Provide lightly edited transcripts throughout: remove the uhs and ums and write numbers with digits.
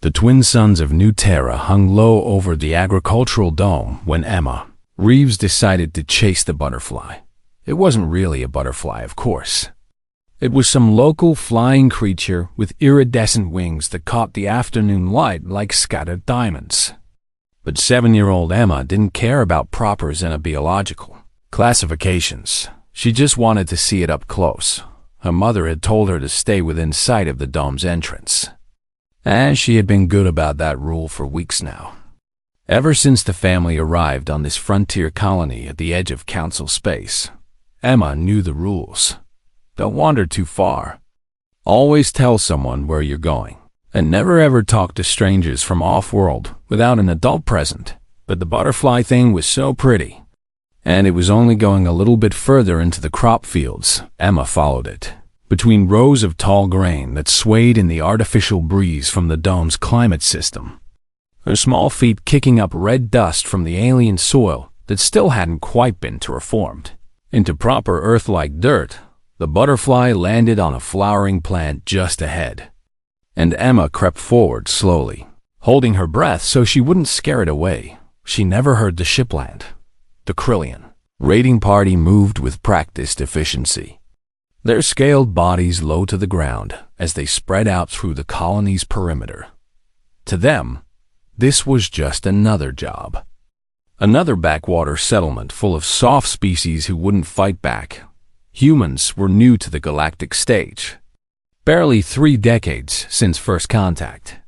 The twin suns of New Terra hung low over the agricultural dome when Emma Reeves decided to chase the butterfly. It wasn't really a butterfly, of course. It was some local flying creature with iridescent wings that caught the afternoon light like scattered diamonds. But 7-year-old Emma didn't care about propers and biological classifications. She just wanted to see it up close. Her mother had told her to stay within sight of the dome's entrance, and she had been good about that rule for weeks now. Ever since the family arrived on this frontier colony at the edge of Council space, Emma knew the rules. Don't wander too far. Always tell someone where you're going, and never ever talk to strangers from off-world without an adult present. But the butterfly thing was so pretty, and it was only going a little bit further into the crop fields. Emma followed it, between rows of tall grain that swayed in the artificial breeze from the dome's climate system, her small feet kicking up red dust from the alien soil that still hadn't quite been terraformed into proper Earth-like dirt. The butterfly landed on a flowering plant just ahead, and Emma crept forward slowly, holding her breath so she wouldn't scare it away. She never heard the ship land. The Krillian raiding party moved with practiced efficiency, their scaled bodies low to the ground as they spread out through the colony's perimeter. To them, this was just another job. Another backwater settlement full of soft species who wouldn't fight back. Humans were new to the galactic stage, barely 3 decades since first contact,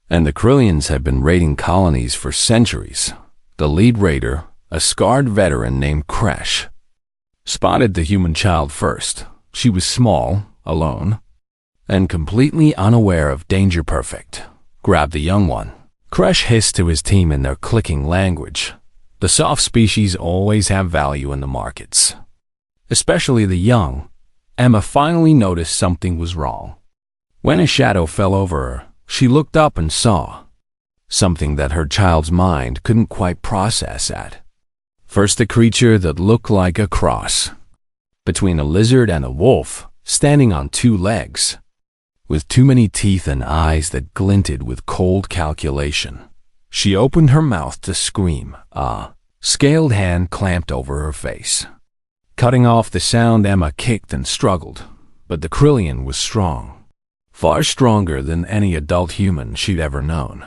and the Krillians had been raiding colonies for centuries. The lead raider, a scarred veteran named Kresh, spotted the human child first. She was small, alone, and completely unaware of danger. Perfect. Grabbed the young one. Kresh hissed to his team in their clicking language. The soft species always have value in the markets, especially the young. Emma finally noticed something was wrong. When a shadow fell over her, she looked up and saw something that her child's mind couldn't quite process at first. A creature that looked like a cross between a lizard and a wolf, standing on 2 legs, with too many teeth and eyes that glinted with cold calculation. She opened her mouth to scream. A scaled hand clamped over her face, cutting off the sound. Emma kicked and struggled, but the Krillian was strong, far stronger than any adult human she'd ever known.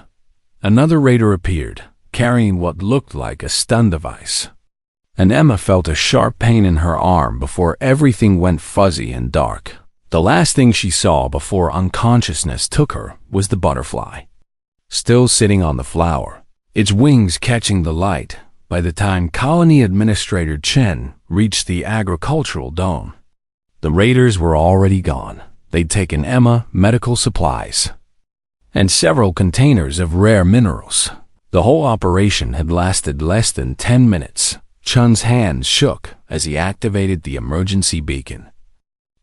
Another raider appeared, carrying what looked like a stun device, and Emma felt a sharp pain in her arm before everything went fuzzy and dark. The last thing she saw before unconsciousness took her was the butterfly, still sitting on the flower, its wings catching the light. By the time Colony Administrator Chen reached the agricultural dome, the raiders were already gone. They'd taken Emma medical supplies and several containers of rare minerals. The whole operation had lasted less than 10 minutes. Chun's hands shook as he activated the emergency beacon,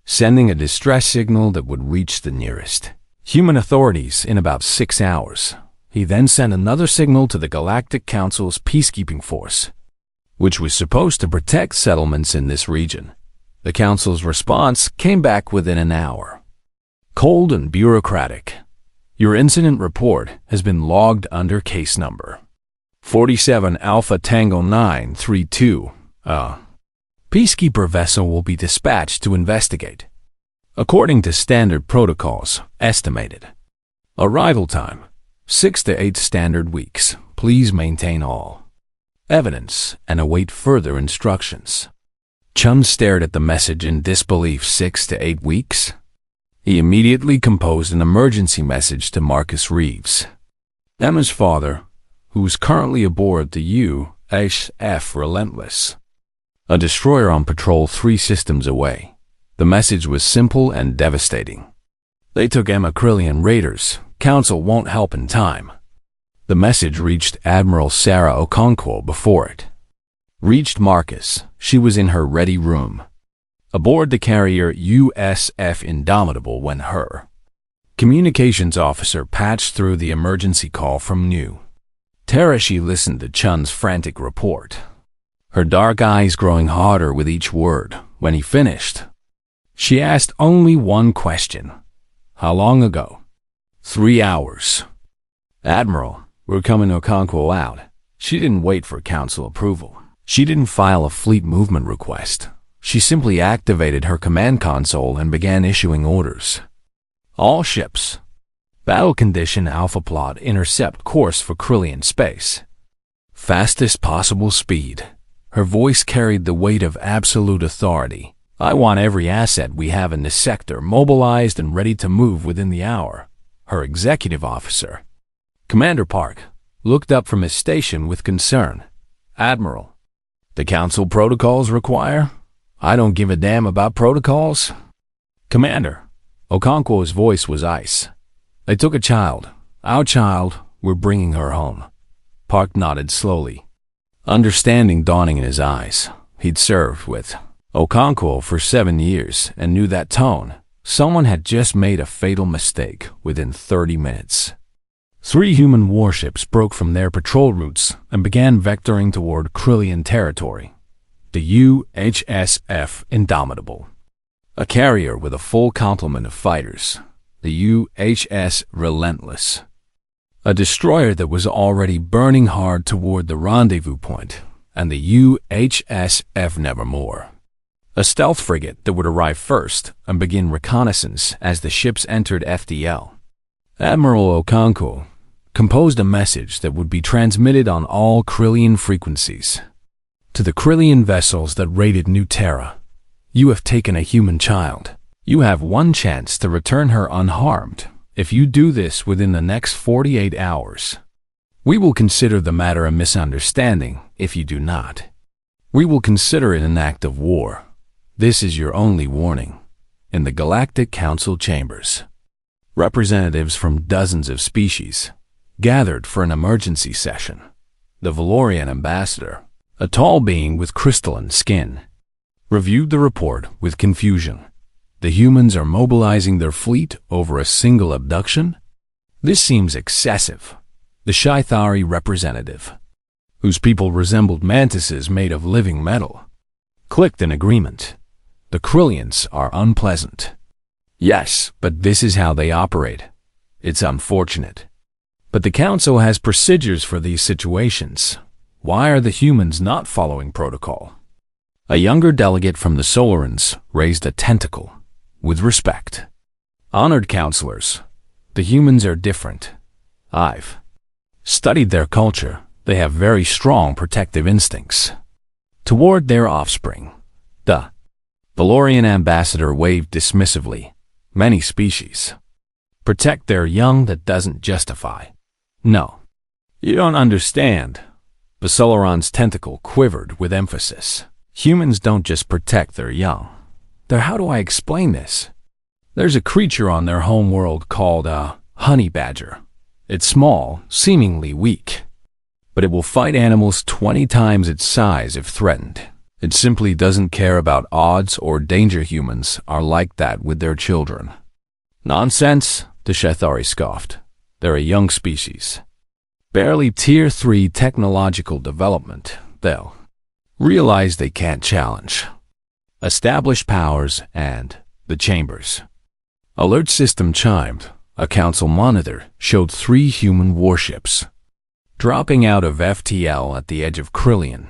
sending a distress signal that would reach the nearest human authorities in about 6 hours. He then sent another signal to the Galactic Council's peacekeeping force, which was supposed to protect settlements in this region. The Council's response came back within an hour. Cold and bureaucratic. Your incident report has been logged under case number 47 Alpha Tango 932. Peacekeeper vessel will be dispatched to investigate, according to standard protocols. Estimated arrival time 6 to 8 standard weeks. Please maintain all evidence and await further instructions. Chun stared at the message in disbelief. 6 to 8 weeks? He immediately composed an emergency message to Marcus Reeves, Emma's father, who was currently aboard the UHF Relentless, a destroyer on patrol 3 systems away. The message was simple and devastating. They took Emma. Krillian raiders. Council won't help in time. The message reached Admiral Sarah Okonkwo before it reached Marcus. She was in her ready room, aboard the carrier USF Indomitable, when her communications officer patched through the emergency call from New Terra. She listened to Chun's frantic report, her dark eyes growing hotter with each word. When he finished, she asked only one question. How long ago? 3 hours. Admiral, we're coming Okonkwo out. She didn't wait for council approval. She didn't file a fleet movement request. She simply activated her command console and began issuing orders. All ships. Battle condition Alpha Plot intercept course for Krillian space. Fastest possible speed. Her voice carried the weight of absolute authority. I want every asset we have in this sector mobilized and ready to move within the hour. Her executive officer. Commander Park looked up from his station with concern. Admiral, the council protocols require? I don't give a damn about protocols. Commander, Okonkwo's voice was ice. They took a child. Our child. We're bringing her home. Park nodded slowly, understanding dawning in his eyes. He'd served with Okonkwo for 7 years and knew that tone. Someone had just made a fatal mistake within 30 minutes. 3 human warships broke from their patrol routes and began vectoring toward Krillian territory. The UHSF Indomitable, a carrier with a full complement of fighters. The UHS Relentless, a destroyer that was already burning hard toward the rendezvous point, and the UHSF Nevermore, a stealth frigate that would arrive first and begin reconnaissance as the ships entered FDL. Admiral Okonkwo composed a message that would be transmitted on all Krillian frequencies. To the Krillian vessels that raided New Terra, you have taken a human child. You have one chance to return her unharmed. If you do this within the next 48 hours, we will consider the matter a misunderstanding. If you do not, we will consider it an act of war. This is your only warning. In the Galactic Council chambers, representatives from dozens of species gathered for an emergency session. The Valorian ambassador, a tall being with crystalline skin, reviewed the report with confusion. The humans are mobilizing their fleet over a single abduction? This seems excessive. The Shithari representative, whose people resembled mantises made of living metal, clicked in agreement. The Krillians are unpleasant. Yes, but this is how they operate. It's unfortunate. But the Council has procedures for these situations. Why are the humans not following protocol? A younger delegate from the Solarans raised a tentacle. With respect. Honored counselors, the humans are different. I've studied their culture. They have very strong protective instincts toward their offspring. The Valorian ambassador waved dismissively. Many species protect their young. That doesn't justify. No, you don't understand. Basolaron's tentacle quivered with emphasis. Humans don't just protect their young. How do I explain this? There's a creature on their home world called a honey badger. It's small, seemingly weak, but it will fight animals 20 times its size if threatened. It simply doesn't care about odds or danger. Humans are like that with their children. Nonsense, the Shithari scoffed. They're a young species. Barely Tier 3 technological development. They'll realize they can't challenge established powers and the chambers. Alert system chimed. A council monitor showed 3 human warships dropping out of FTL at the edge of Krillian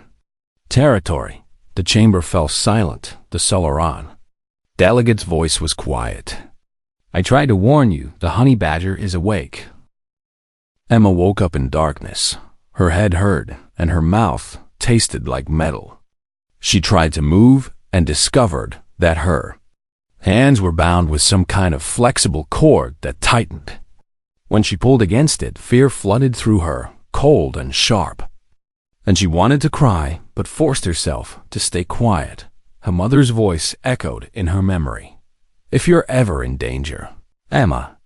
territory. The chamber fell silent. The Solaran delegate's voice was quiet. I tried to warn you, the honey badger is awake. Emma woke up in darkness. Her head hurt and her mouth tasted like metal. She tried to move and discovered that her hands were bound with some kind of flexible cord that tightened. When she pulled against it, fear flooded through her, cold and sharp. And she wanted to cry, but forced herself to stay quiet. Her mother's voice echoed in her memory. If you're ever in danger, Emma,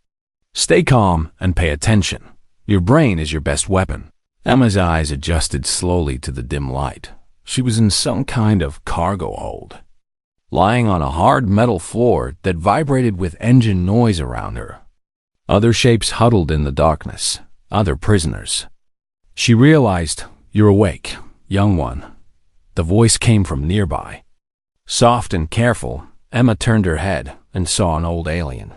stay calm and pay attention. Your brain is your best weapon. Emma's eyes adjusted slowly to the dim light. She was in some kind of cargo hold, lying on a hard metal floor that vibrated with engine noise around her. Other shapes huddled in the darkness, other prisoners. She realized, you're awake, young one. The voice came from nearby. Soft and careful, Emma turned her head and saw an old alien.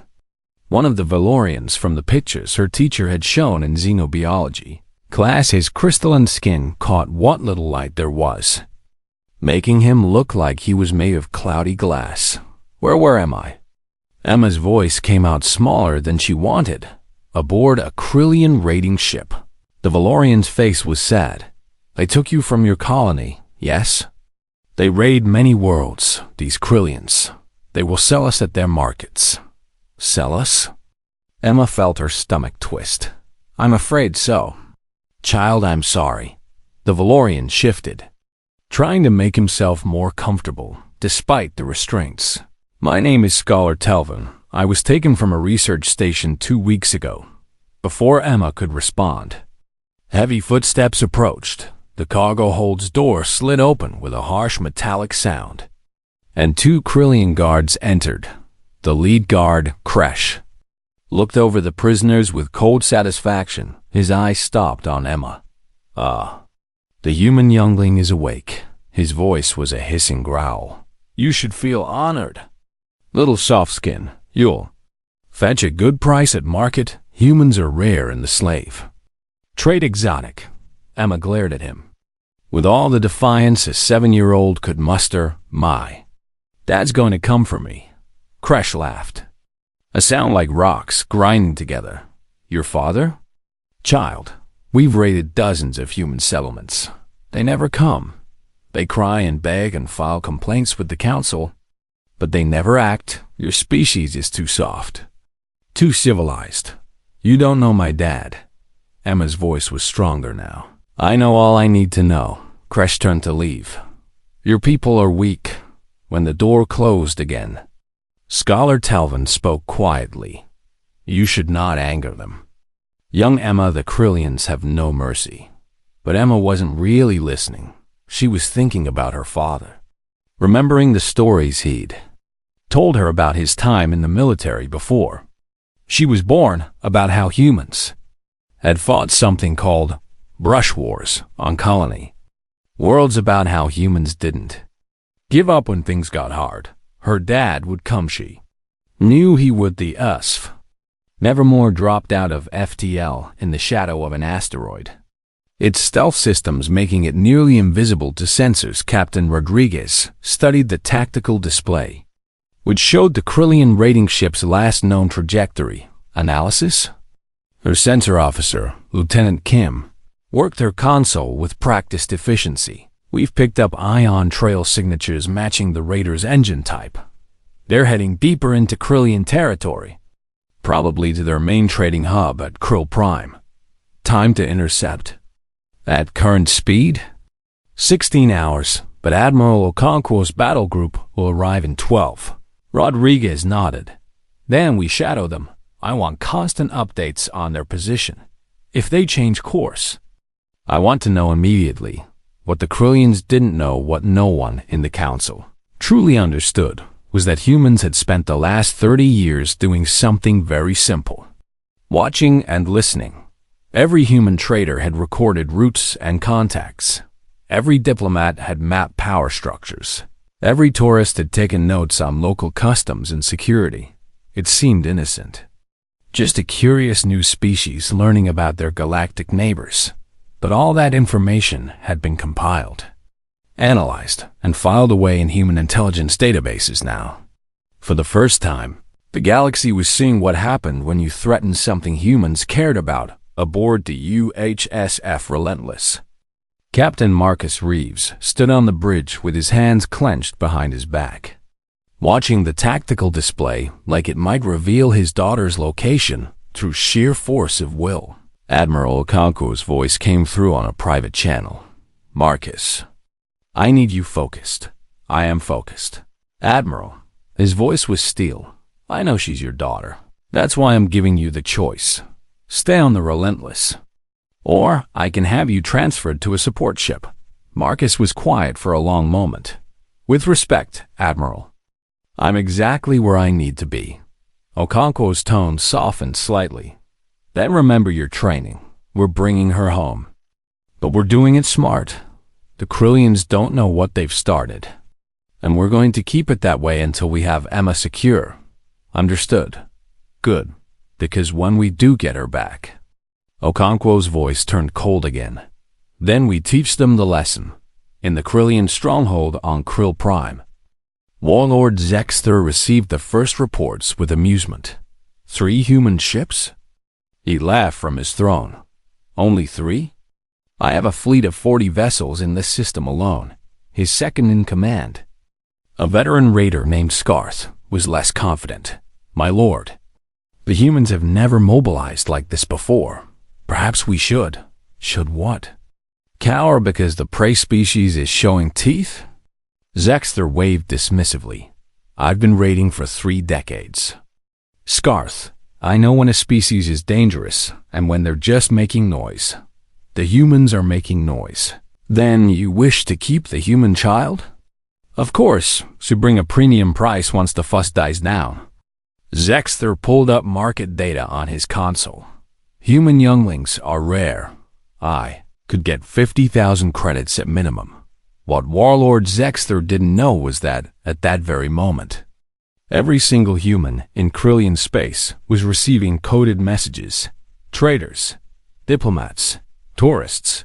One of the Valorians from the pictures her teacher had shown in xenobiology class. His crystalline skin caught what little light there was, making him look like he was made of cloudy glass. Where am I? Emma's voice came out smaller than she wanted. Aboard a Krillian raiding ship. The Valorian's face was sad. They took you from your colony, yes? They raid many worlds, these Krillians. They will sell us at their markets. Sell us? Emma felt her stomach twist. I'm afraid so. Child, I'm sorry. The Valorian shifted, trying to make himself more comfortable, despite the restraints. My name is Scholar Telvin. I was taken from a research station 2 weeks ago. Before Emma could respond, heavy footsteps approached. The cargo hold's door slid open with a harsh metallic sound, and 2 Krillian guards entered. The lead guard, Kresh, looked over the prisoners with cold satisfaction. His eyes stopped on Emma. Ah. The human youngling is awake. His voice was a hissing growl. You should feel honored. Little soft-skin, you'll fetch a good price at market. Humans are rare in the slave trade. Exotic. Emma glared at him with all the defiance a 7-year-old could muster. My dad's going to come for me. Kresh laughed, a sound like rocks grinding together. Your father? Child, we've raided dozens of human settlements. They never come. They cry and beg and file complaints with the council, but they never act. Your species is too soft, too civilized. You don't know my dad. Emma's voice was stronger now. I know all I need to know. Kresh turned to leave. Your people are weak. When the door closed again, Scholar Telvin spoke quietly. You should not anger them. Young Emma, the Krillians have no mercy. But Emma wasn't really listening. She was thinking about her father, remembering the stories he'd told her about his time in the military before she was born, about how humans had fought something called brush wars on colony. Worlds about how humans didn't give up when things got hard. Her dad would come, she knew he would. The USF nevermore dropped out of FTL in the shadow of an asteroid, its stealth systems making it nearly invisible to sensors. Captain Rodriguez studied the tactical display, which showed the Krillian raiding ship's last known trajectory. Analysis? Her sensor officer, Lieutenant Kim, worked her console with practiced efficiency. We've picked up ion trail signatures matching the Raiders' engine type. They're heading deeper into Krillian territory, probably to their main trading hub at Krill Prime. Time to intercept. At current speed? 16 hours, but Admiral Okonkwo's battle group will arrive in 12. Rodriguez nodded. Then we shadow them. I want constant updates on their position. If they change course, I want to know immediately. What the Krillians didn't know, what no one in the council truly understood, was that humans had spent the last 30 years doing something very simple: watching and listening. Every human trader had recorded routes and contacts. Every diplomat had mapped power structures. Every tourist had taken notes on local customs and security. It seemed innocent, just a curious new species learning about their galactic neighbors. But all that information had been compiled, analyzed, and filed away in human intelligence databases now. For the first time, the galaxy was seeing what happened when you threatened something humans cared about aboard the UHSF Relentless. Captain Marcus Reeves stood on the bridge with his hands clenched behind his back, watching the tactical display like it might reveal his daughter's location through sheer force of will. Admiral Okonkwo's voice came through on a private channel. Marcus, I need you focused. I am focused. Admiral, his voice was steel. I know she's your daughter. That's why I'm giving you the choice. Stay on the Relentless, or I can have you transferred to a support ship. Marcus was quiet for a long moment. With respect, Admiral, I'm exactly where I need to be. Okonkwo's tone softened slightly. Then remember your training. We're bringing her home. But we're doing it smart. The Krillians don't know what they've started, and we're going to keep it that way until we have Emma secure. Understood? Good. because when we do get her back. Okonkwo's voice turned cold again. Then we teach them the lesson. In the Krillian stronghold on Krill Prime. Warlord Zexter received the first reports with amusement. 3 human ships? He laughed from his throne. Only 3? I have a fleet of 40 vessels in this system alone. His second in command. A veteran raider named Scarth was less confident. My lord, the humans have never mobilized like this before. Perhaps we should. Should what? Cower because the prey species is showing teeth? Zexter waved dismissively. I've been raiding for 3 decades. Scarth, I know when a species is dangerous and when they're just making noise. The humans are making noise. Then you wish to keep the human child? Of course, to bring a premium price once the fuss dies down. Zexter pulled up market data on his console. Human younglings are rare. I could get 50,000 credits at minimum. What Warlord Zexter didn't know was that, at that very moment, every single human in Krillian space was receiving coded messages. Traders, diplomats, tourists,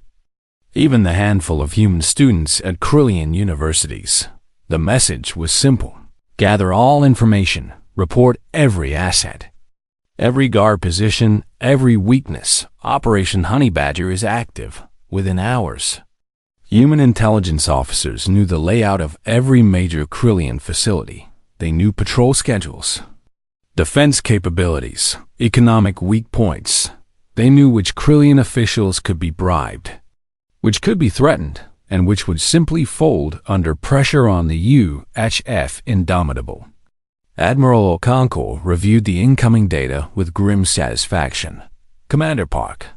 even the handful of human students at Krillian universities. The message was simple. Gather all information, report every asset. Every guard position, every weakness. Operation Honey Badger is active within hours. Human intelligence officers knew the layout of every major Krillian facility. They knew patrol schedules, defense capabilities, economic weak points. They knew which Krillian officials could be bribed, which could be threatened, and which would simply fold under pressure on the UHF Indomitable. Admiral Okonkwo reviewed the incoming data with grim satisfaction. Commander Park,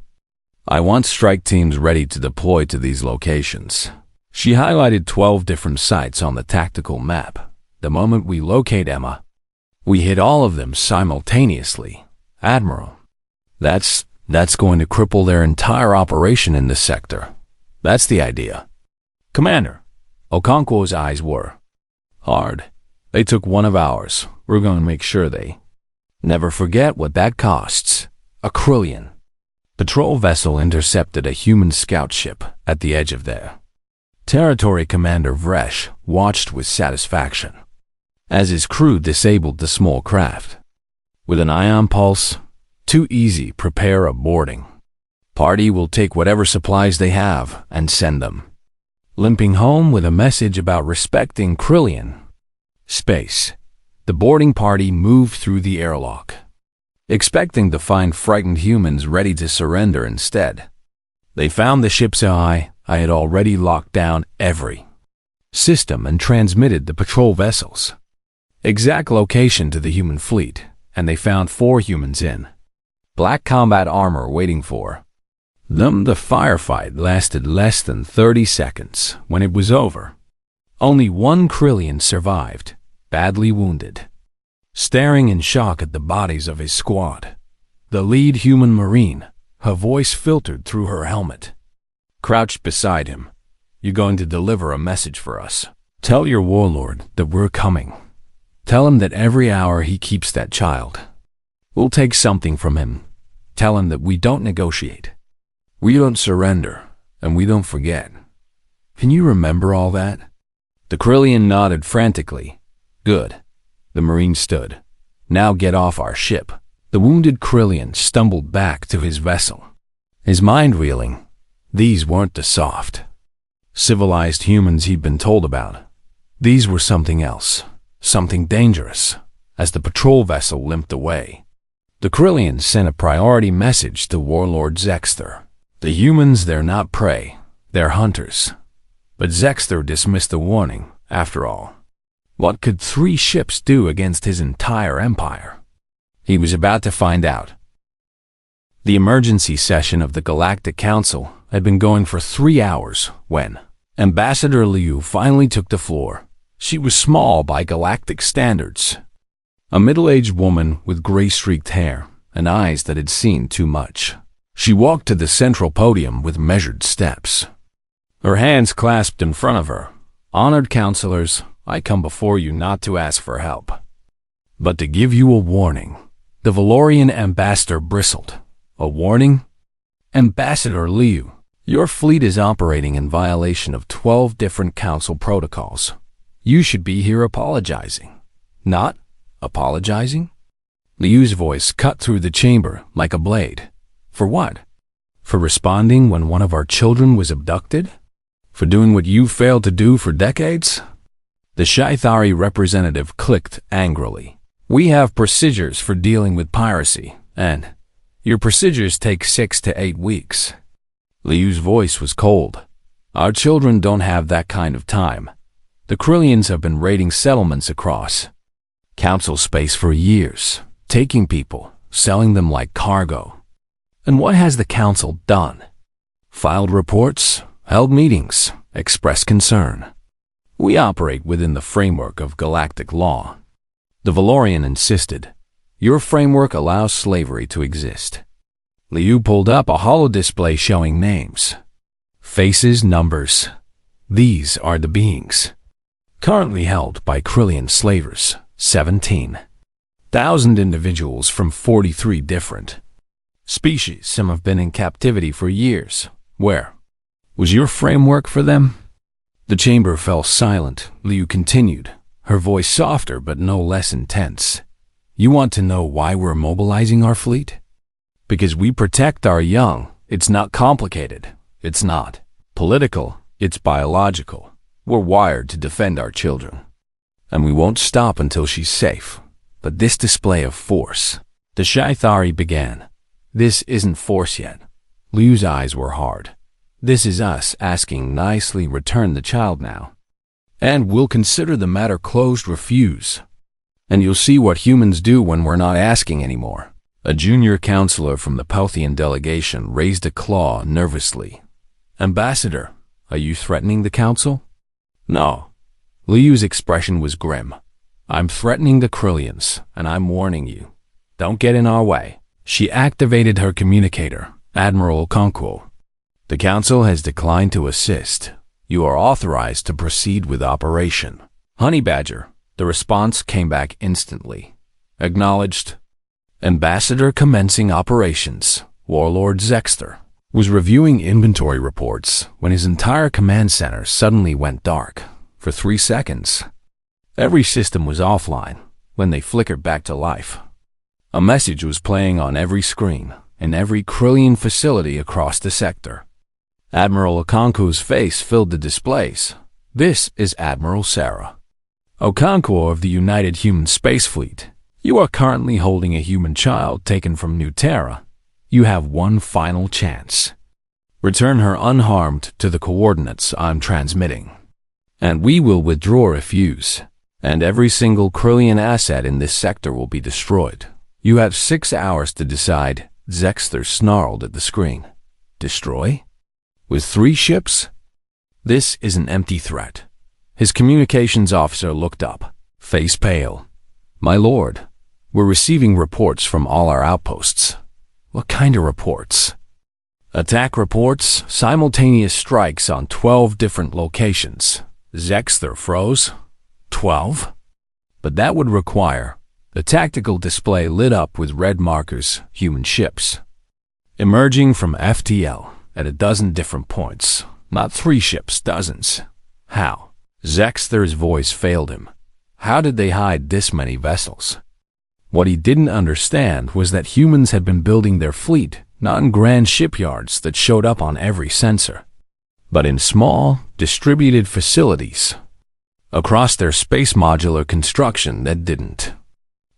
I want strike teams ready to deploy to these locations. She highlighted 12 different sites on the tactical map. The moment we locate Emma, we hit all of them simultaneously. Admiral, that's going to cripple their entire operation in this sector. That's the idea. Commander, Okonkwo's eyes were hard. They took one of ours. We're going to make sure they never forget what that costs. A Krillian patrol vessel intercepted a human scout ship at the edge of their territory. Commander Vresh watched with satisfaction as his crew disabled the small craft. With an ion pulse, too easy, prepare a boarding. Party will take whatever supplies they have and send them. Limping home with a message about respecting Krillian space, the boarding party moved through the airlock, expecting to find frightened humans ready to surrender instead. They found the ship's eye. I had already locked down every system and transmitted the patrol vessels' exact location to the human fleet, and they found 4 humans in black combat armor waiting for them. The firefight lasted less than 30 seconds. When it was over, only 1 Krillian survived, badly wounded, staring in shock at the bodies of his squad. The lead human marine, her voice filtered through her helmet, crouched beside him. You're going to deliver a message for us. Tell your warlord that we're coming. Tell him that every hour he keeps that child, we'll take something from him. Tell him that we don't negotiate. We don't surrender, and we don't forget. Can you remember all that? The Krillian nodded frantically. Good. The marine stood. Now get off our ship. The wounded Krillian stumbled back to his vessel, his mind reeling. These weren't the soft, civilized humans he'd been told about. These were something else, something dangerous. As the patrol vessel limped away, the Krillians sent a priority message to Warlord Zexter. The humans, they're not prey, they're hunters. But Zexter dismissed the warning. After all, what could 3 ships do against his entire empire? He was about to find out. The emergency session of the Galactic Council had been going for 3 hours when Ambassador Liu finally took the floor. She was small by galactic standards, a middle-aged woman with gray-streaked hair and eyes that had seen too much. She walked to the central podium with measured steps, her hands clasped in front of her. Honored counselors, I come before you not to ask for help, but to give you a warning. The Valorian ambassador bristled. A warning? Ambassador Liu, your fleet is operating in violation of 12 different council protocols. You should be here apologizing. Not apologizing? Liu's voice cut through the chamber like a blade. For what? For responding when one of our children was abducted? For doing what you failed to do for decades? The Sci-Fi representative clicked angrily. We have procedures for dealing with piracy, and your procedures take 6 to 8 weeks. Liu's voice was cold. Our children don't have that kind of time. The Krillians have been raiding settlements across council space for years, taking people, selling them like cargo. And what has the council done? Filed reports, held meetings, expressed concern. We operate within the framework of galactic law. The Valorian insisted. Your framework allows slavery to exist. Liu pulled up a holo display showing names. Faces, numbers. These are the beings. Currently held by Krillian slavers, 17,000 individuals from 43 different species. Some have been in captivity for years. Where? Was your framework for them? The chamber fell silent. Liu continued, her voice softer but no less intense. You want to know why we're mobilizing our fleet? Because we protect our young. It's not complicated. It's not political. It's biological. We're wired to defend our children. And we won't stop until she's safe. But this display of force, the Sci-Fi began. This isn't force yet. Liu's eyes were hard. This is us asking nicely, return the child now. And we'll consider the matter closed. Refuse. And you'll see what humans do when we're not asking anymore. A junior counselor from the Pelthian delegation raised a claw nervously. Ambassador, are you threatening the council? No. Liu's expression was grim. I'm threatening the Krillians, and I'm warning you. Don't get in our way. She activated her communicator, Admiral Okonkwo. The council has declined to assist. You are authorized to proceed with operation. Honey Badger. The response came back instantly. Acknowledged. Ambassador commencing operations. Warlord Zexter was reviewing inventory reports when his entire command center suddenly went dark. For 3 seconds. Every system was offline when they flickered back to life. A message was playing on every screen in every Krillian facility across the sector. Admiral Okonkwo's face filled the displays. This is Admiral Sarah Okonkwo of the United Human Space Fleet. You are currently holding a human child taken from New Terra. You have one final chance. Return her unharmed to the coordinates I'm transmitting. And we will withdraw if used. And every single Krillian asset in this sector will be destroyed. You have 6 hours to decide. Zexter snarled at the screen. Destroy? With 3 ships? This is an empty threat. His communications officer looked up, face pale. My lord, we're receiving reports from all our outposts. What kind of reports? Attack reports, simultaneous strikes on 12 different locations. Zexter froze. 12? But that would require the tactical display lit up with red markers, human ships. Emerging from FTL at a dozen different points. Not 3 ships, dozens. How? Zexter's voice failed him. How did they hide this many vessels? What he didn't understand was that humans had been building their fleet not in grand shipyards that showed up on every sensor, but in small, distributed facilities across their space modular construction that didn't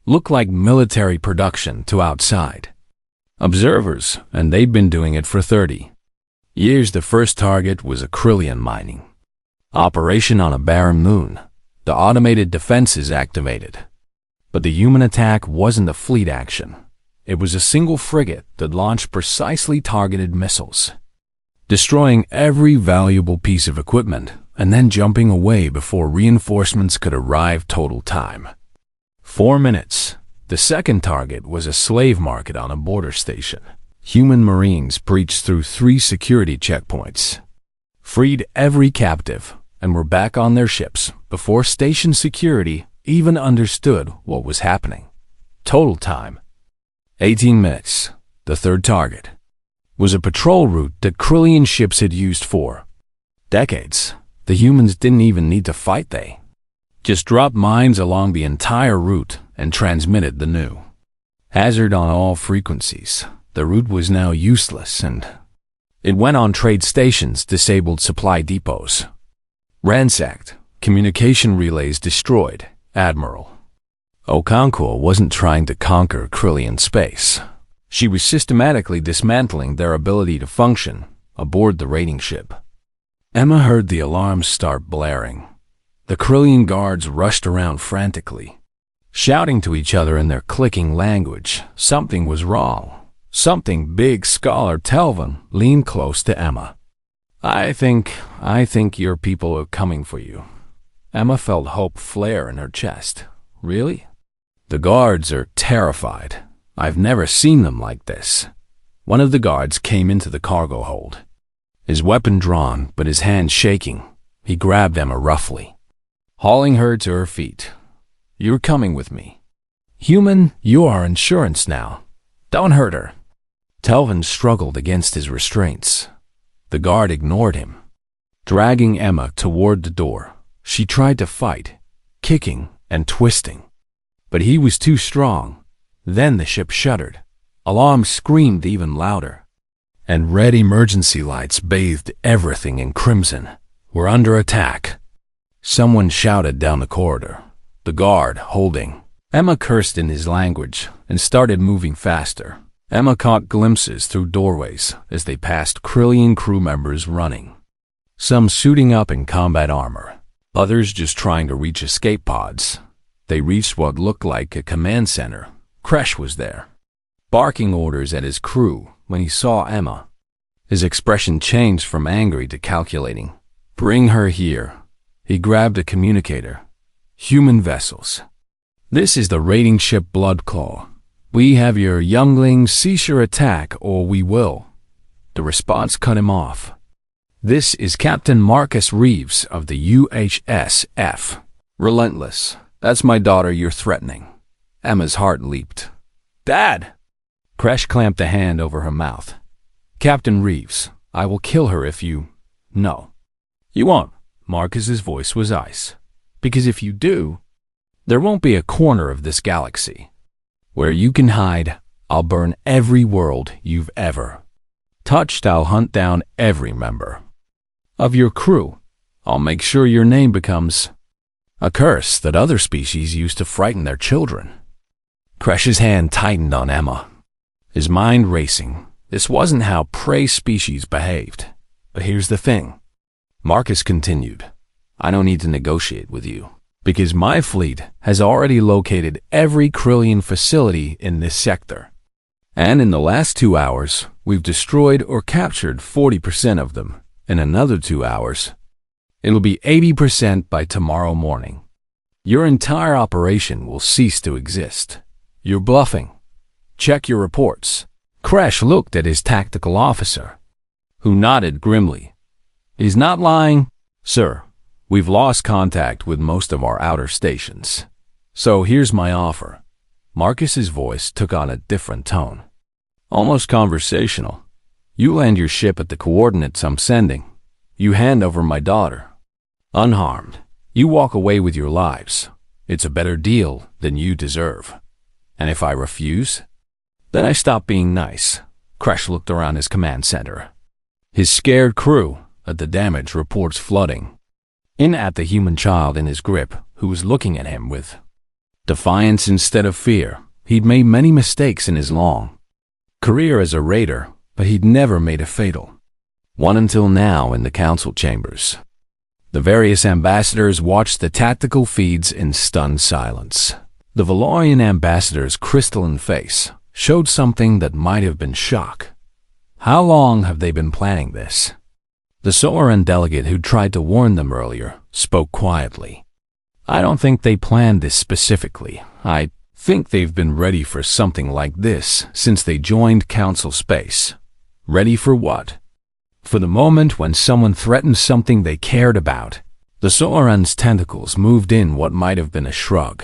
look like military production to outside observers, and they'd been doing it for 30 years. The first target was a Krillian mining operation on a barren moon. The automated defenses activated. But the human attack wasn't a fleet action. It was a single frigate that launched precisely targeted missiles, destroying every valuable piece of equipment and then jumping away before reinforcements could arrive. Total time 4 minutes. The second target was a slave market on a border station. Human Marines breached through 3 security checkpoints, freed every captive, and were back on their ships before station security even understood what was happening. Total time 18 minutes. The third target was a patrol route that Krillian ships had used for decades. The humans didn't even need to fight, they just dropped mines along the entire route and transmitted the new hazard on all frequencies. The route was now useless, and it went on trade stations, disabled supply depots, ransacked, communication relays destroyed. Admiral Okonkwo wasn't trying to conquer Krillian space. She was systematically dismantling their ability to function aboard the raiding ship. Emma heard the alarms start blaring. The Krillian guards rushed around frantically, shouting to each other in their clicking language. Something was wrong. Something big. Scholar Telvin leaned close to Emma. I think your people are coming for you. Emma felt hope flare in her chest. Really? The guards are terrified. I've never seen them like this. One of the guards came into the cargo hold, his weapon drawn but his hand shaking. He grabbed Emma roughly, hauling her to her feet. You're coming with me. Human, you are insurance now. Don't hurt her. Telvin struggled against his restraints. The guard ignored him, dragging Emma toward the door. She tried to fight, kicking and twisting, but he was too strong. Then the ship shuddered. Alarms screamed even louder, and red emergency lights bathed everything in crimson. We're under attack. Someone shouted down the corridor. The guard, holding Emma, cursed in his language and started moving faster. Emma caught glimpses through doorways as they passed Krillian crew members running, some suiting up in combat armor, others just trying to reach escape pods. They reached what looked like a command center. Kresh was there, barking orders at his crew. When he saw Emma, his expression changed from angry to calculating. Bring her here. He grabbed a communicator. Human vessels. This is the raiding ship Bloodclaw. We have your younglings. Cease your attack or we will. The response cut him off. This is Captain Marcus Reeves of the UHSF. Relentless. That's my daughter you're threatening. Emma's heart leaped. Dad! Kresh clamped a hand over her mouth. Captain Reeves, I will kill her if you... No. You won't. Marcus's voice was ice. Because if you do, there won't be a corner of this galaxy where you can hide. I'll burn every world you've ever touched. I'll hunt down every member of your crew. I'll make sure your name becomes a curse that other species use to frighten their children. Kresh's hand tightened on Emma, his mind racing. This wasn't how prey species behaved. But here's the thing. Marcus continued. I don't need to negotiate with you, because my fleet has already located every Krillian facility in this sector. And in the last 2 hours, we've destroyed or captured 40% of them. In another 2 hours, it'll be 80% by tomorrow morning. Your entire operation will cease to exist. You're bluffing. Check your reports. Kresh looked at his tactical officer, who nodded grimly. He's not lying, sir. We've lost contact with most of our outer stations. So here's my offer. Marcus's voice took on a different tone, almost conversational. You land your ship at the coordinates I'm sending. You hand over my daughter, unharmed. You walk away with your lives. It's a better deal than you deserve. And if I refuse, then I stop being nice. Kresh looked around his command center, his scared crew at the damage reports flooding in at the human child in his grip, who was looking at him with defiance instead of fear. He'd made many mistakes in his long career as a raider, but he'd never made a fatal one until now. In the council chambers, the various ambassadors watched the tactical feeds in stunned silence. The Valorian ambassador's crystalline face showed something that might have been shock. How long have they been planning this? The Soaran delegate who tried to warn them earlier spoke quietly. I don't think they planned this specifically. I think they've been ready for something like this since they joined Council Space. Ready for what? For the moment when someone threatened something they cared about. The Soaran's tentacles moved in what might have been a shrug.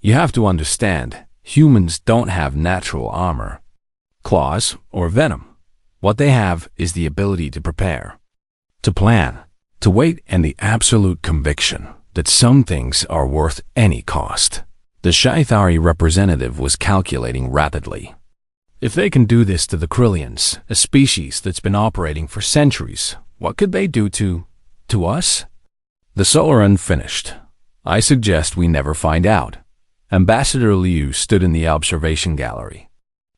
You have to understand, Humans don't have natural armor, claws, or venom. What they have is the ability to prepare, to plan, to wait, and the absolute conviction that some things are worth any cost. The Sci-Fi representative was calculating rapidly. If they can do this to the Krillians, a species that's been operating for centuries, what could they do to us? The Solaran finished. I suggest we never find out. Ambassador Liu stood in the observation gallery.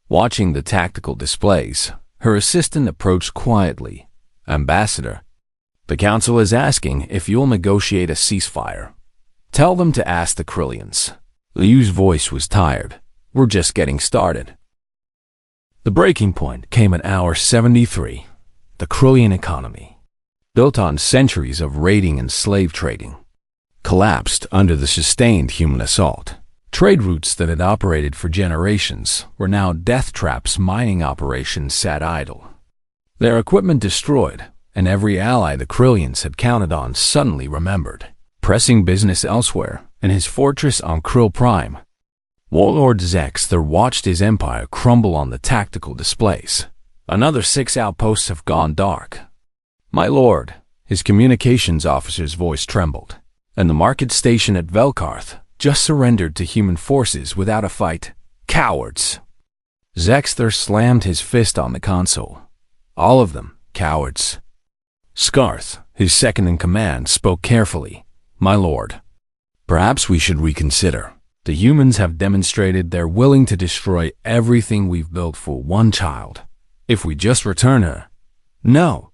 Watching the tactical displays, her assistant approached quietly. Ambassador, the Council is asking if you'll negotiate a ceasefire. Tell them to ask the Krillians. Liu's voice was tired. We're just getting started. The breaking point came at hour 73. The Krillian economy, built on centuries of raiding and slave trading, collapsed under the sustained human assault. Trade routes that had operated for generations were now death traps. Mining operations sat idle, their equipment destroyed, and every ally the Krillians had counted on suddenly remembered, pressing business elsewhere in his fortress on Krill Prime. Warlord Zexther watched his empire crumble on the tactical displays. Another 6 outposts have gone dark. My lord, his communications officer's voice trembled, and the market station at Velkarth just surrendered to human forces without a fight. Cowards! Zexther slammed his fist on the console. All of them, cowards. Scarth, his second-in-command, spoke carefully. My lord, perhaps we should reconsider. The humans have demonstrated they're willing to destroy everything we've built for one child. If we just return her. No.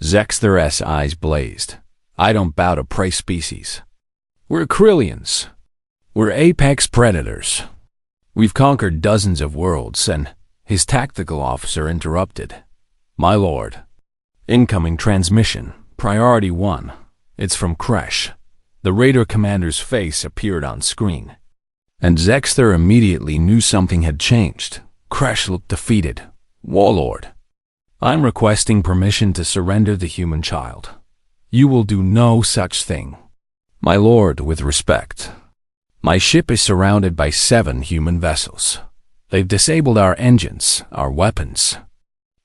Zexther's eyes blazed. I don't bow to prey species. We're Krillians. We're apex predators. We've conquered dozens of worlds, and his tactical officer interrupted. My lord. Incoming transmission. Priority 1. It's from Kresh. The Raider commander's face appeared on screen, and Zexther immediately knew something had changed. Kresh looked defeated. Warlord, I'm requesting permission to surrender the human child. You will do no such thing. My lord, with respect. My ship is surrounded by 7 human vessels. They've disabled our engines, our weapons,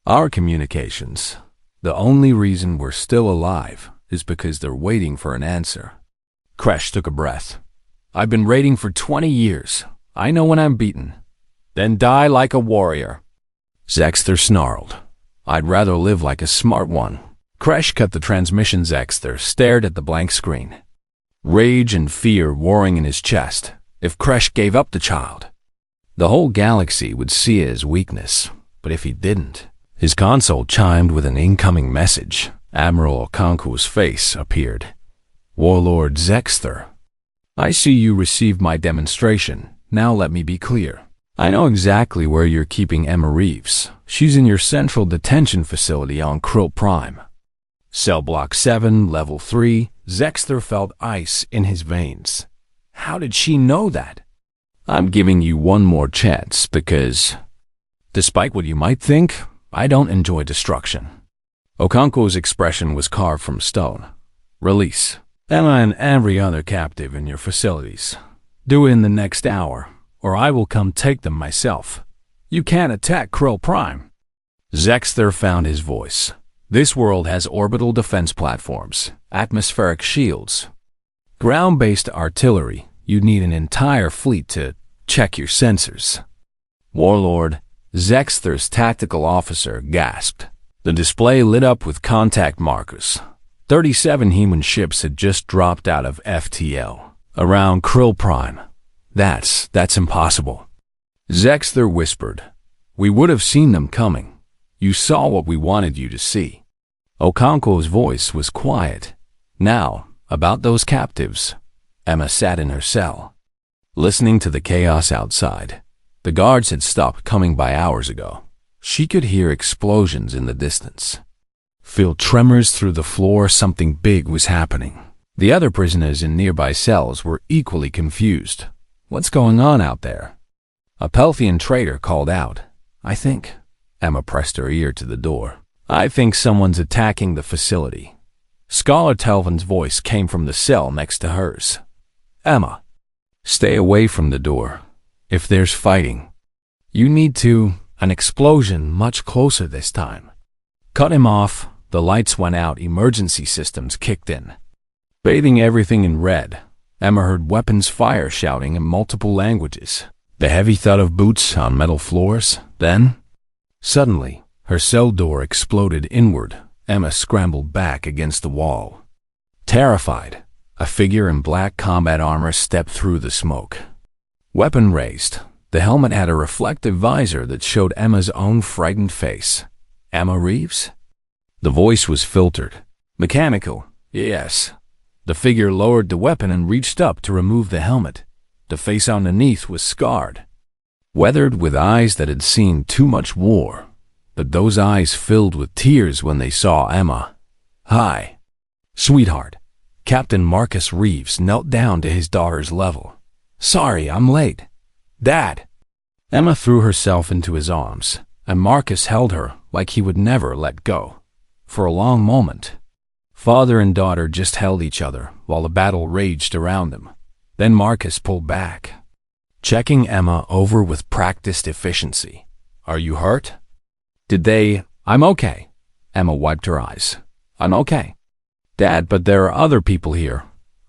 our communications. The only reason we're still alive is because they're waiting for an answer. Kresh took a breath. I've been raiding for 20 years. I know when I'm beaten. Then die like a warrior. Zexther snarled. I'd rather live like a smart one. Kresh cut the transmission. Zexther stared at the blank screen, rage and fear warring in his chest. If Kresh gave up the child, the whole galaxy would see it as weakness. But if he didn't, his console chimed with an incoming message. Admiral Okonku's face appeared. Warlord Zexther, I see you received my demonstration. Now let me be clear. I know exactly where you're keeping Emma Reeves. She's in your central detention facility on Krill Prime. Cell Block 7, Level 3. Zexther felt ice in his veins. How did she know that? I'm giving you one more chance because, despite what you might think, I don't enjoy destruction. Okonko's expression was carved from stone. Release Emma and every other captive in your facilities. Do it in the next hour, or I will come take them myself. You can't attack Krill Prime. Zexther found his voice. This world has orbital defense platforms, atmospheric shields, ground-based artillery. You'd need an entire fleet to check your sensors. Warlord, Zexther's tactical officer gasped. The display lit up with contact markers. 37 human ships had just dropped out of FTL around Krill Prime. That's impossible. Zexther whispered. We would have seen them coming. You saw what we wanted you to see. Okonko's voice was quiet. Now, about those captives. Emma sat in her cell, listening to the chaos outside. The guards had stopped coming by hours ago. She could hear explosions in the distance, feel tremors through the floor. Something big was happening. The other prisoners in nearby cells were equally confused. What's going on out there? A Pelthian trader called out. I think. Emma pressed her ear to the door. I think someone's attacking the facility. Scholar Telvin's voice came from the cell next to hers. Emma, stay away from the door. If there's fighting, you need to, an explosion much closer this time. Cut him off, the lights went out, emergency systems kicked in. Bathing everything in red, Emma heard weapons fire shouting in multiple languages. The heavy thud of boots on metal floors, then, suddenly, her cell door exploded inward. Emma scrambled back against the wall. Terrified, a figure in black combat armor stepped through the smoke. Weapon raised, the helmet had a reflective visor that showed Emma's own frightened face. Emma Reeves? The voice was filtered. Mechanical, yes. The figure lowered the weapon and reached up to remove the helmet. The face underneath was scarred, weathered with eyes that had seen too much war. But those eyes filled with tears when they saw Emma. Hi, sweetheart. Captain Marcus Reeves knelt down to his daughter's level. Sorry, I'm late. Dad. Emma threw herself into his arms, and Marcus held her like he would never let go. For a long moment, father and daughter just held each other while the battle raged around them. Then Marcus pulled back, checking Emma over with practiced efficiency. Are you hurt? I'm okay. Emma wiped her eyes. I'm okay. Dad, but there are other people here.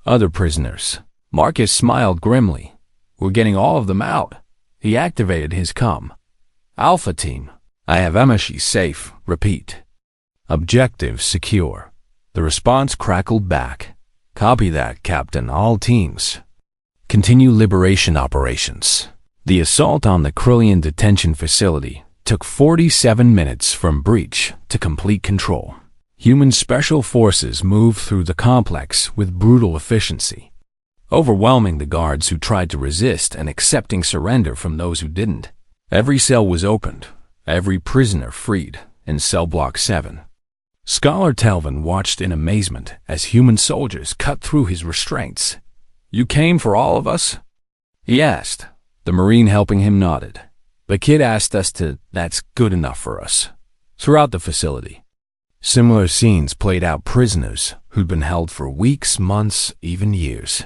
Other prisoners. Marcus smiled grimly. We're getting all of them out. He activated his comm. Alpha team. I have Emma, she's safe. Repeat. Objective secure. The response crackled back. Copy that, Captain. All teams. Continue liberation operations. The assault on the Krillian detention facility took 47 minutes from breach to complete control. Human special forces moved through the complex with brutal efficiency, overwhelming the guards who tried to resist and accepting surrender from those who didn't. Every cell was opened, every prisoner freed in cell block 7. Scholar Telvin watched in amazement as human soldiers cut through his restraints. You came for all of us? He asked. The Marine helping him nodded. The kid asked us to, that's good enough for us. Throughout the facility, similar scenes played out. Prisoners who'd been held for weeks, months, even years,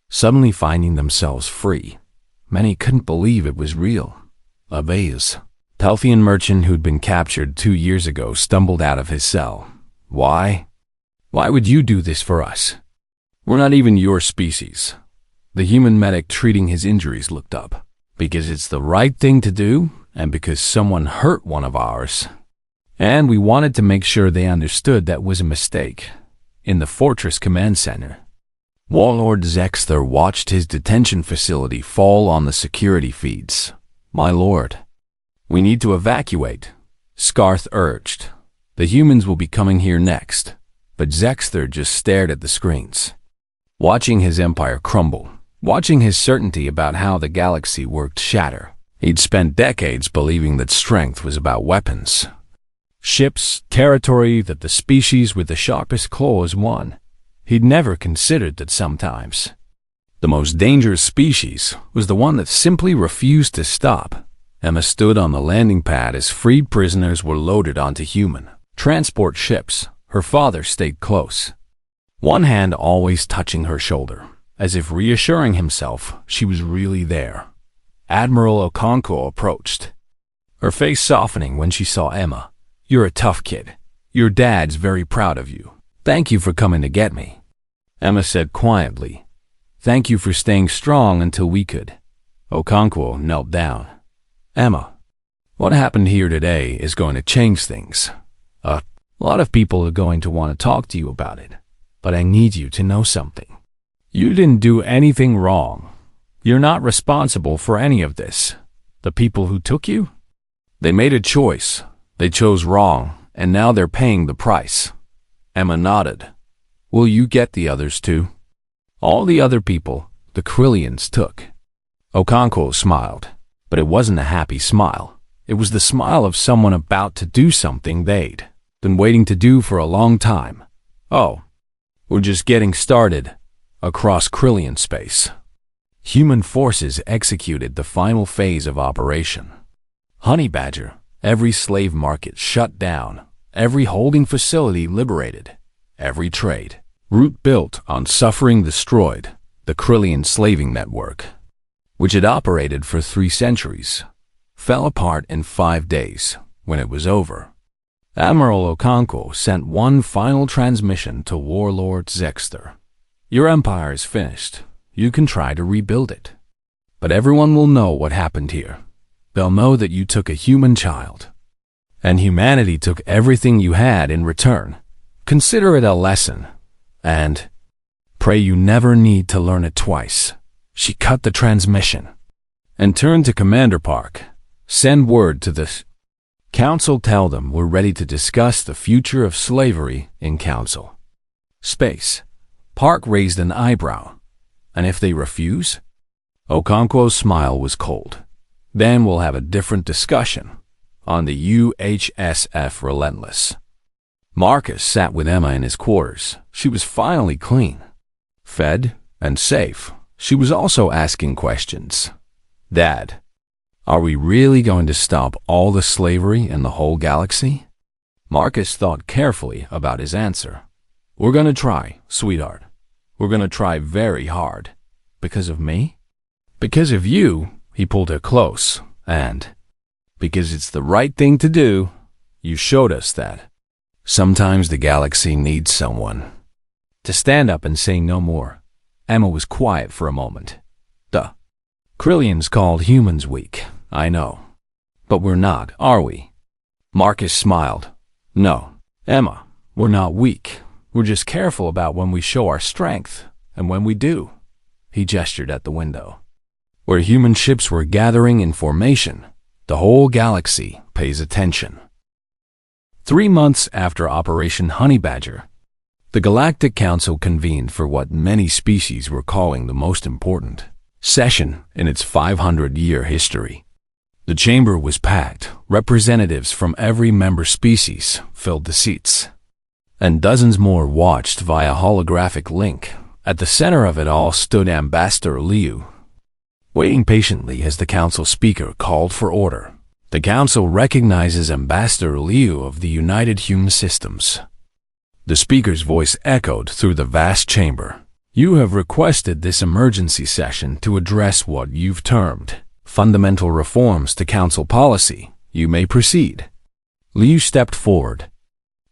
suddenly finding themselves free. Many couldn't believe it was real. A vase. Pelthian merchant who'd been captured 2 years ago stumbled out of his cell. Why? Why would you do this for us? We're not even your species. The human medic treating his injuries looked up. Because it's the right thing to do, and because someone hurt one of ours. And we wanted to make sure they understood that was a mistake. In the Fortress Command Center, Warlord Zexther watched his detention facility fall on the security feeds. My lord, we need to evacuate, Scarth urged. The humans will be coming here next. But Zexther just stared at the screens, watching his empire crumble. Watching his certainty about how the galaxy worked shatter. He'd spent decades believing that strength was about weapons, ships, territory, that the species with the sharpest claws won. He'd never considered that sometimes the most dangerous species was the one that simply refused to stop. Emma stood on the landing pad as freed prisoners were loaded onto human transport ships. Her father stayed close, one hand always touching her shoulder, as if reassuring himself she was really there. Admiral Okonkwo approached, her face softening when she saw Emma. You're a tough kid. Your dad's very proud of you. Thank you for coming to get me. Emma said quietly. Thank you for staying strong until we could. Okonkwo knelt down. Emma, what happened here today is going to change things. A lot of people are going to want to talk to you about it, but I need you to know something. You didn't do anything wrong. You're not responsible for any of this. The people who took you? They made a choice. They chose wrong, and now they're paying the price. Emma nodded. Will you get the others too? All the other people the Krillians took. Okonkwo smiled, but it wasn't a happy smile. It was the smile of someone about to do something they'd been waiting to do for a long time. Oh, we're just getting started. Across Krillian space, human forces executed the final phase of Operation Honey Badger. Every slave market shut down, every holding facility liberated, every trade route built on suffering destroyed. The Krillian slaving network which had operated for 3 centuries, fell apart in 5 days when it was over. Admiral Okonkwo sent one final transmission to Warlord Zexter. Your empire is finished. You can try to rebuild it. But everyone will know what happened here. They'll know that you took a human child, and humanity took everything you had in return. Consider it a lesson, and pray you never need to learn it twice. She cut the transmission and turned to Commander Park. Send word to the Council. Tell them we're ready to discuss the future of slavery in Council. Space. Park raised an eyebrow. And if they refuse? Okonkwo's smile was cold. Then we'll have a different discussion on the UHSF Relentless. Marcus sat with Emma in his quarters. She was finally clean, fed, and safe. She was also asking questions. Dad, are we really going to stop all the slavery in the whole galaxy? Marcus thought carefully about his answer. We're going to try, sweetheart. We're going to try very hard. Because of me? Because of you, he pulled her close, and because it's the right thing to do, you showed us that. Sometimes the galaxy needs someone to stand up and say no more. Emma was quiet for a moment. Duh. Krillians called humans weak, I know. But we're not, are we? Marcus smiled. No, Emma, we're not weak. We're just careful about when we show our strength, and when we do. He gestured at the window. Where human ships were gathering in formation, the whole galaxy pays attention. 3 months after Operation Honey Badger, the Galactic Council convened for what many species were calling the most important session in its 500-year history. The chamber was packed. Representatives from every member species filled the seats, and dozens more watched via holographic link. At the center of it all stood Ambassador Liu, waiting patiently as the council speaker called for order. The council recognizes Ambassador Liu of the United Human Systems. The speaker's voice echoed through the vast chamber. You have requested this emergency session to address what you've termed fundamental reforms to council policy. You may proceed. Liu stepped forward,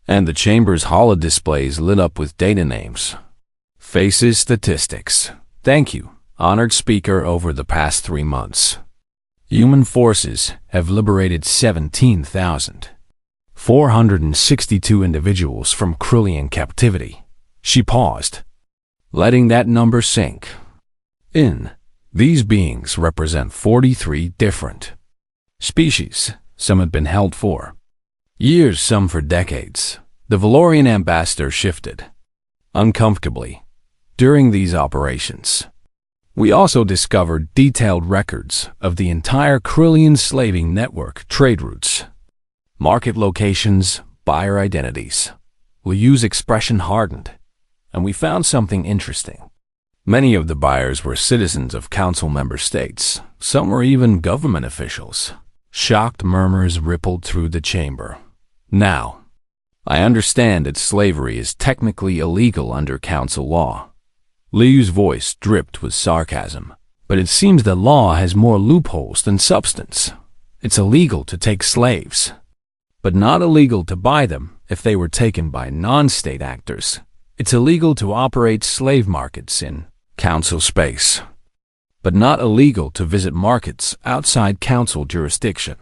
and the chamber's holodisplays lit up with data names, faces, statistics. Thank you, honored speaker. Over the past 3 months, human forces have liberated 17,462 individuals from Krillian captivity. She paused, letting that number sink in. These beings represent 43 different species. Some had been held for years, some for decades. The Valorian ambassador shifted uncomfortably during these operations. We also discovered detailed records of the entire Krillian slaving network, trade routes, market locations, buyer identities. Liu's expression hardened, and we found something interesting. Many of the buyers were citizens of council member states. Some were even government officials. Shocked murmurs rippled through the chamber. Now, I understand that slavery is technically illegal under council law. Liu's voice dripped with sarcasm. But it seems the law has more loopholes than substance. It's illegal to take slaves, but not illegal to buy them if they were taken by non-state actors. It's illegal to operate slave markets in council space, but not illegal to visit markets outside council jurisdiction.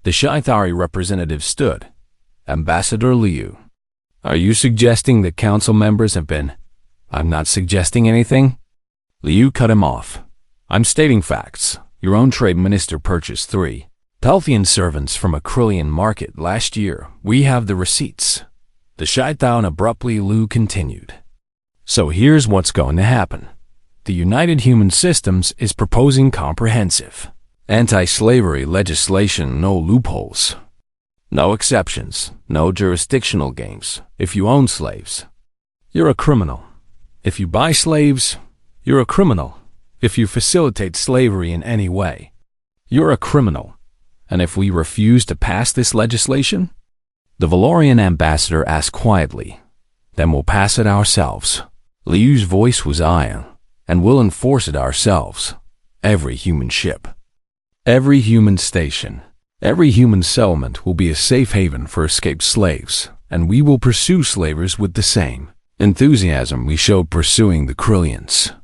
The Sci-Fi representative stood. Ambassador Liu, are you suggesting that council members have been... I'm not suggesting anything. Liu cut him off. I'm stating facts. Your own trade minister purchased 3 Pelthian servants from a Krillian market last year. We have the receipts. The Shytown abruptly Liu continued. So here's what's going to happen. The United Human Systems is proposing comprehensive anti-slavery legislation. No loopholes, no exceptions, no jurisdictional games. If you own slaves, you're a criminal. If you buy slaves, you're a criminal. If you facilitate slavery in any way, you're a criminal. And if we refuse to pass this legislation, the Valorian ambassador asked quietly, then we'll pass it ourselves. Liu's voice was iron, and we'll enforce it ourselves. every human ship, every human station, every human settlement will be a safe haven for escaped slaves, and we will pursue slavers with the same enthusiasm we showed pursuing the Krillians.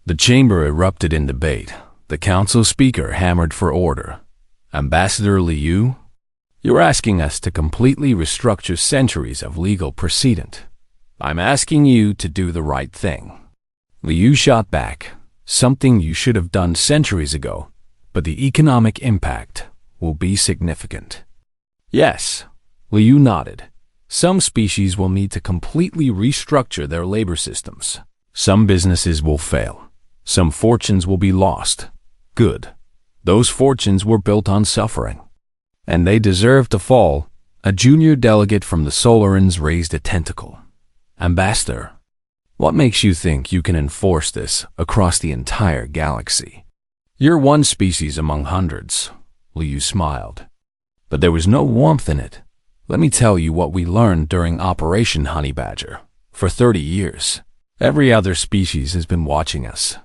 The chamber erupted in debate. The council speaker hammered for order. Ambassador Liu, you're asking us to completely restructure centuries of legal precedent. I'm asking you to do the right thing. Liu shot back, something you should have done centuries ago, but the economic impact will be significant. Yes, Liu nodded. Some species will need to completely restructure their labor systems. Some businesses will fail. Some fortunes will be lost. Good. Those fortunes were built on suffering. And they deserve to fall. A junior delegate from the Solarans raised a tentacle. Ambassador, what makes you think you can enforce this across the entire galaxy? You're one species among hundreds, Liu smiled. But there was no warmth in it. Let me tell you what we learned during Operation Honey Badger. For 30 years, every other species has been watching us,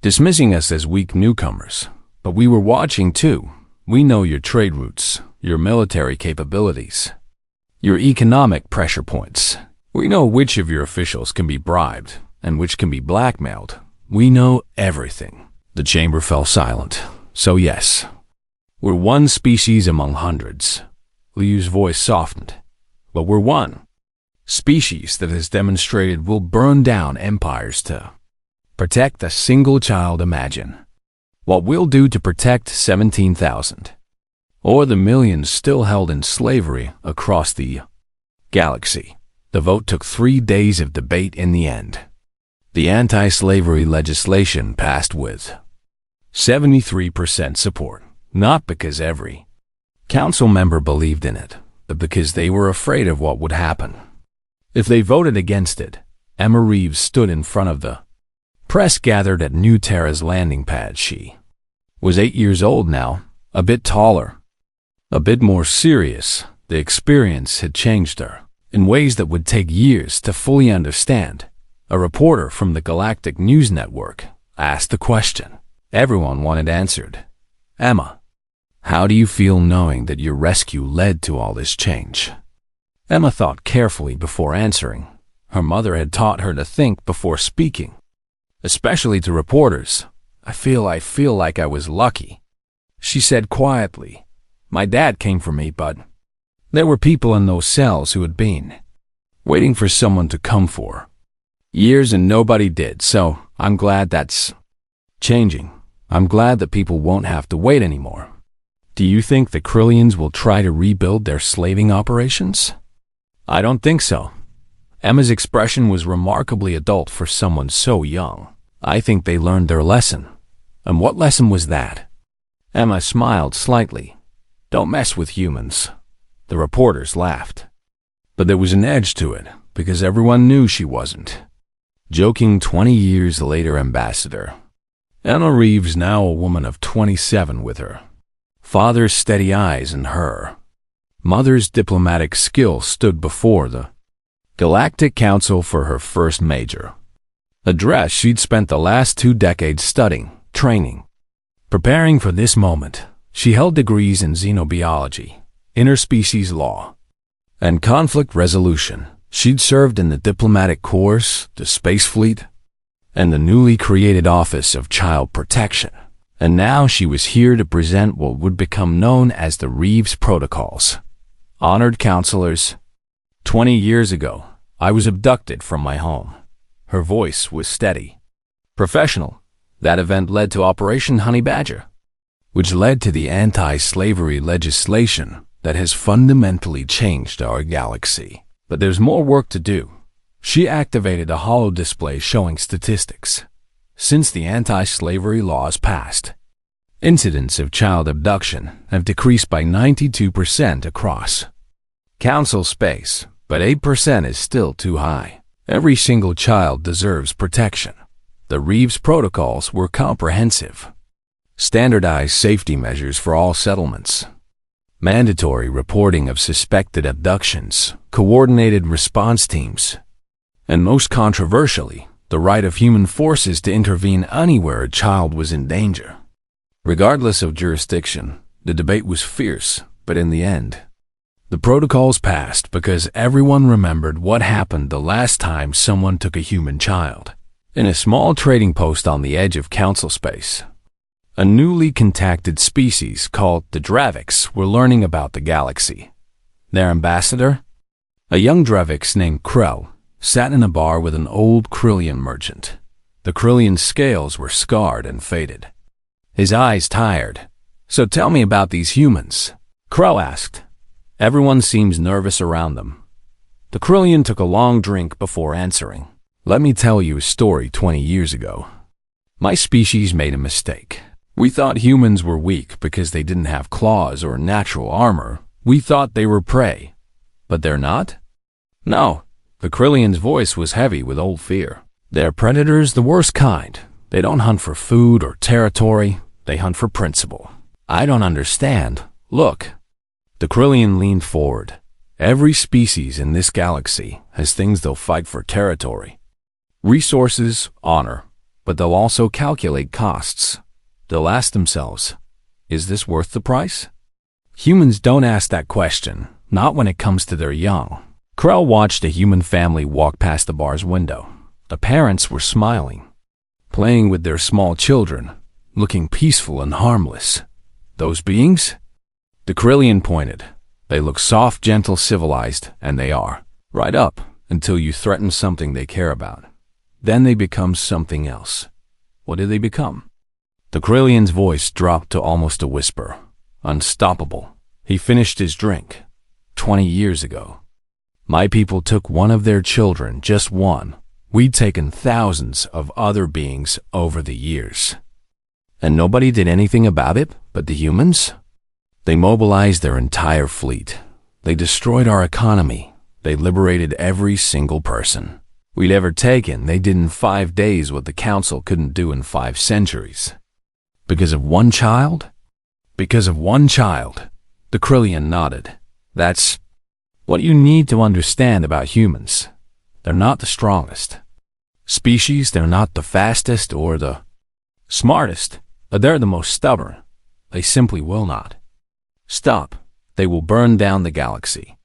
dismissing us as weak newcomers. But we were watching too. We know your trade routes, your military capabilities, your economic pressure points. We know which of your officials can be bribed and which can be blackmailed. We know everything. The chamber fell silent. So yes, we're one species among hundreds. Liu's voice softened. But we're one species that has demonstrated will burn down empires to protect a single child. Imagine what we'll do to protect 17,000, or the millions still held in slavery across the galaxy. The vote took 3 days of debate in the end. The anti-slavery legislation passed with 73% support, not because every council member believed in it, but because they were afraid of what would happen if they voted against it. Emma Reeves stood in front of the press gathered at New Terra's landing pad. She was 8 years old now, a bit taller, a bit more serious. The experience had changed her in ways that would take years to fully understand. A reporter from the Galactic News Network asked the question everyone wanted answered. Emma, how do you feel knowing that your rescue led to all this change? Emma thought carefully before answering. Her mother had taught her to think before speaking, especially to reporters. I feel like I was lucky, she said quietly. My dad came for me, but there were people in those cells who had been waiting for someone to come for years and nobody did, so I'm glad that's changing. I'm glad that people won't have to wait anymore. Do you think the Krillians will try to rebuild their slaving operations? I don't think so. Emma's expression was remarkably adult for someone so young. I think they learned their lesson. And what lesson was that? Emma smiled slightly. Don't mess with humans. The reporters laughed. But there was an edge to it, because everyone knew she wasn't joking. 20 years later, Ambassador Emma Reeves, now a woman of 27, with her father's steady eyes and her mother's diplomatic skill, stood before the Galactic Council for her first major address. She'd spent the last 2 decades studying, training, preparing for this moment. She held degrees in xenobiology, interspecies law, and conflict resolution. She'd served in the diplomatic corps, the space fleet, and the newly created Office of Child Protection. And now she was here to present what would become known as the Reeves Protocols. Honored counselors, 20 years ago, I was abducted from my home. Her voice was steady, professional. That event led to Operation Honey Badger, which led to the anti-slavery legislation that has fundamentally changed our galaxy. But there's more work to do. She activated a holo display showing statistics. Since the anti-slavery laws passed, incidents of child abduction have decreased by 92% across council space, but 8% is still too high. Every single child deserves protection. The Reeves Protocols were comprehensive. Standardized safety measures for all settlements, mandatory reporting of suspected abductions, coordinated response teams, and most controversially, the right of human forces to intervene anywhere a child was in danger. Regardless of jurisdiction, the debate was fierce, but in the end, the protocols passed because everyone remembered what happened the last time someone took a human child. In a small trading post on the edge of council space, a newly contacted species called the Dravix were learning about the galaxy. Their ambassador, a young Dravix named Krell, sat in a bar with an old Krillian merchant. The Krillian's scales were scarred and faded, his eyes tired. "So tell me about these humans," Krell asked. Everyone seems nervous around them. The Krillian took a long drink before answering. "Let me tell you a story 20 years ago. My species made a mistake. We thought humans were weak because they didn't have claws or natural armor. We thought they were prey. But they're not? No." The Krillian's voice was heavy with old fear. "They're predators, the worst kind. They don't hunt for food or territory. They hunt for principle." "I don't understand. Look." The Krillian leaned forward. "Every species in this galaxy has things they'll fight for: territory, resources, honor. But they'll also calculate costs. They'll ask themselves, is this worth the price? Humans don't ask that question, not when it comes to their young." Krell watched a human family walk past the bar's window. The parents were smiling, playing with their small children, looking peaceful and harmless. "Those beings?" The Krillian pointed. "They look soft, gentle, civilized, and they are. Right up until you threaten something they care about. Then they become something else." "What do they become?" The Krillian's voice dropped to almost a whisper. "Unstoppable." He finished his drink. 20 years ago, my people took one of their children, just one. We'd taken thousands of other beings over the years. And nobody did anything about it but the humans? They mobilized their entire fleet. They destroyed our economy. They liberated every single person we'd ever taken. They did in 5 days what the council couldn't do in 5 centuries. Because of one child? Because of one child. The Krillian nodded. That's what you need to understand about humans. They're not the strongest species. They're not the fastest or the smartest. But they're the most stubborn. They simply will not stop. They will burn down the galaxy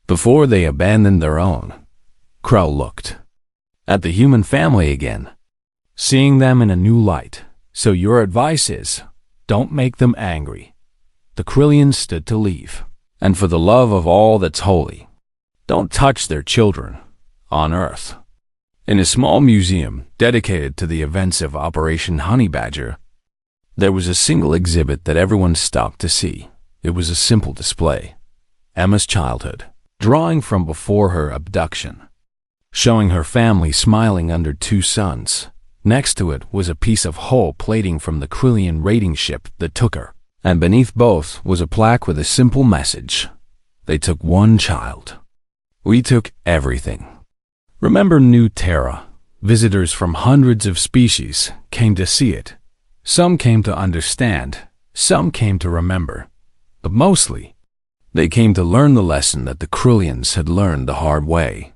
before they abandon their own. Krell looked at the human family again, seeing them in a new light. "So your advice is, don't make them angry." The Krillian stood to leave. "And for the love of all that's holy, don't touch their children on Earth." In a small museum dedicated to the events of Operation Honey Badger, there was a single exhibit that everyone stopped to see. It was a simple display: Emma's childhood, drawing from before her abduction, showing her family smiling under 2 suns. Next to it was a piece of hull plating from the Krillian raiding ship that took her, and beneath both was a plaque with a simple message: they took one child. We took everything. Remember New Terra? Visitors from hundreds of species came to see it. Some came to understand, some came to remember, but mostly, they came to learn the lesson that the Krillians had learned the hard way.